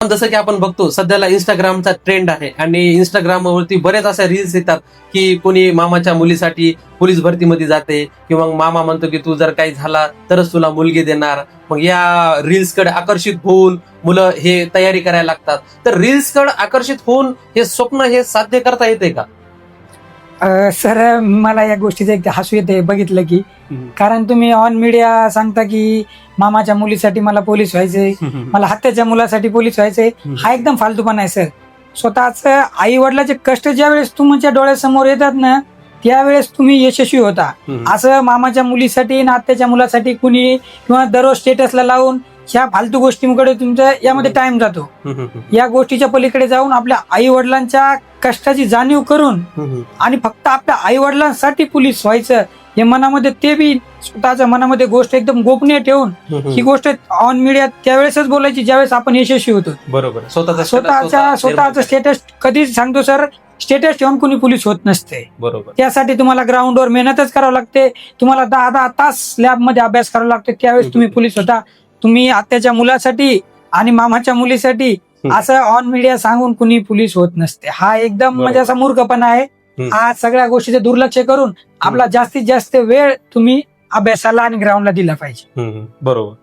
जसं की आपण बघतो सध्याला इंस्टाग्रामचा ट्रेंड आहे आणि इंस्टाग्रामवरती बरेच अशा रील्स येतात की कोणी मामाच्या मुलीसाठी पोलीस भरतीमध्ये जाते किंवा मामा म्हणतो की तू जर काही झाला तरच तुला मुलगी देणार. मग या रील्सकडे आकर्षित होऊन मुलं हे तयारी करायला लागतात. तर रील्सकडे आकर्षित होऊन हे स्वप्न हे साध्य करता येते का? सर मला या गोष्टीचं एक हसू येते बघितलं की, कारण तुम्ही ऑन मीडिया सांगता की मामाच्या मुलीसाठी मला पोलीस व्हायचंय, मला हत्याच्या मुलासाठी पोलीस व्हायचंय. हा एकदम फालतूपणा आहे सर. स्वतःच आई वडिलाचे कष्ट ज्या वेळेस तुमच्या डोळ्यासमोर येतात ना त्यावेळेस तुम्ही यशस्वी होता. असं मामाच्या मुलीसाठी आणि आत्याच्या मुलासाठी कुणी किंवा दररोज स्टेटसला लावून ह्या फालतू गोष्टींकडे तुमचा यामध्ये टाइम जातो. या गोष्टीच्या पलीकडे जाऊन आपल्या आई वडिलांच्या कष्टाची जाणीव करून आणि फक्त आपल्या आई वडिलांसाठी पोलीस व्हायचं हे मनामध्ये, ते बी स्वतःच्या मनामध्ये गोष्ट एकदम गोपनीय ठेवून ही गोष्ट ऑन मीडिया त्यावेळेसच बोलायची ज्यावेळेस आपण यशस्वी होतो. बरोबर. स्वतःचा स्टेटस कधीच सांगतो सर, स्टेटस ठेवून कुणी पोलीस होत नसते. बरोबर. त्यासाठी तुम्हाला ग्राउंडवर मेहनतच करावं लागते. तुम्हाला 10-10 तास लॅबमध्ये अभ्यास करावा लागतो, त्यावेळेस तुम्ही पोलीस होता. तुम्ही आत्याच्या मुलासाठी आणि मामाच्या मुलीसाठी असं ऑन मीडिया सांगून कुणी पोलीस होत नसते. हा एकदम म्हणजे असा मूर्खपणा आहे. हा सगळ्या गोष्टीचे दुर्लक्ष करून आपला जास्तीत जास्त वेळ तुम्ही अभ्यासाला आणि ग्राउंडला दिला पाहिजे. बरोबर.